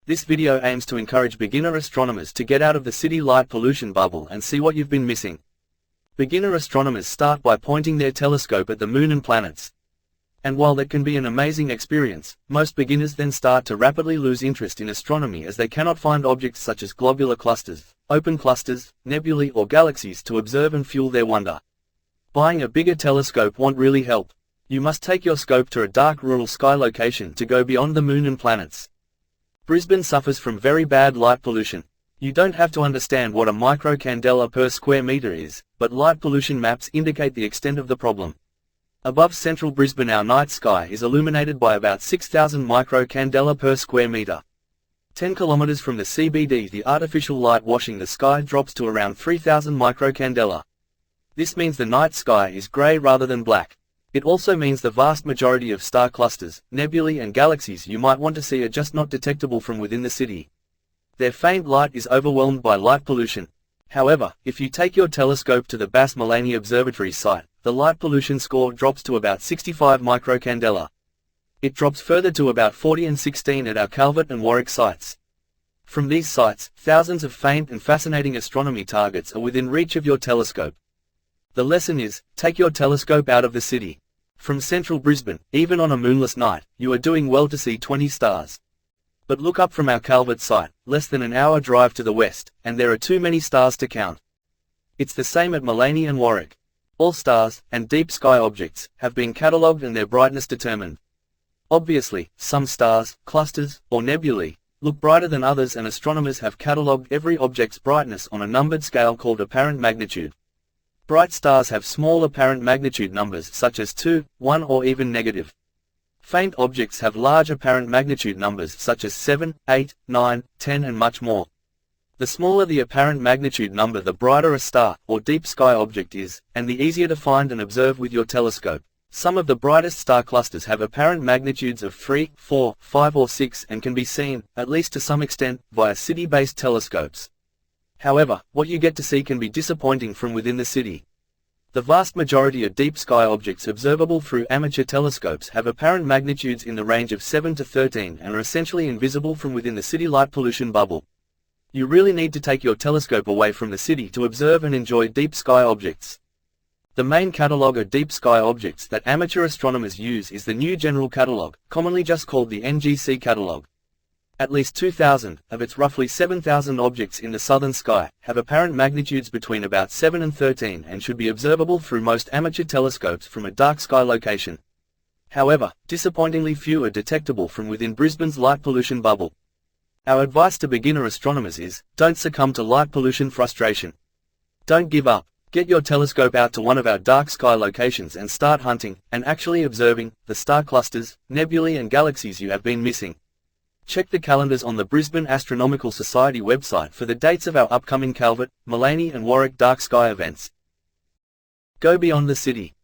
This video aims to encourage beginner astronomers to get out of the city light pollution bubble and see what you've been missing. Beginner astronomers start by pointing their telescope at the moon and planets. And while that can be an amazing experience, most beginners then start to rapidly lose interest in astronomy as they cannot find objects such as globular clusters, open clusters, nebulae or galaxies to observe and fuel their wonder. Buying a bigger telescope won't really help. You must take your scope to a dark rural sky location to go beyond the moon and planets. Brisbane suffers from very bad light pollution. You don't have to understand what a microcandela per square meter is, but light pollution maps indicate the extent of the problem. Above central Brisbane, our night sky is illuminated by about 6,000 microcandela per square meter. 10 kilometers from the CBD, the artificial light washing the sky drops to around 3,000 microcandela. This means the night sky is grey rather than black. It also means the vast majority of star clusters, nebulae and galaxies you might want to see are just not detectable from within the city. Their faint light is overwhelmed by light pollution. However, if you take your telescope to the Bas-Malani Observatory site, the light pollution score drops to about 65 microcandela. It drops further to about 40 and 16 at our Calvert and Warwick sites. From these sites, thousands of faint and fascinating astronomy targets are within reach of your telescope. The lesson is, take your telescope out of the city. From central Brisbane, even on a moonless night, you are doing well to see 20 stars. But look up from our Calvert site, less than an hour drive to the west, and there are too many stars to count. It's the same at Malani and Warwick. All stars, and deep sky objects, have been catalogued and their brightness determined. Obviously, some stars, clusters, or nebulae, look brighter than others, and astronomers have catalogued every object's brightness on a numbered scale called apparent magnitude. Bright stars have small apparent magnitude numbers such as 2, 1 or even negative. Faint objects have large apparent magnitude numbers such as 7, 8, 9, 10 and much more. The smaller the apparent magnitude number, the brighter a star or deep sky object is, and the easier to find and observe with your telescope. Some of the brightest star clusters have apparent magnitudes of 3, 4, 5 or 6 and can be seen, at least to some extent, via city-based telescopes. However, what you get to see can be disappointing from within the city. The vast majority of deep sky objects observable through amateur telescopes have apparent magnitudes in the range of 7 to 13 and are essentially invisible from within the city light pollution bubble. You really need to take your telescope away from the city to observe and enjoy deep sky objects. The main catalogue of deep sky objects that amateur astronomers use is the New General Catalogue, commonly just called the NGC Catalogue. At least 2,000 of its roughly 7,000 objects in the southern sky have apparent magnitudes between about 7 and 13 and should be observable through most amateur telescopes from a dark sky location. However, disappointingly few are detectable from within Brisbane's light pollution bubble. Our advice to beginner astronomers is, don't succumb to light pollution frustration. Don't give up. Get your telescope out to one of our dark sky locations and start hunting, and actually observing, the star clusters, nebulae and galaxies you have been missing. Check the calendars on the Brisbane Astronomical Society website for the dates of our upcoming Calvert, Malani and Warwick dark sky events. Go beyond the city.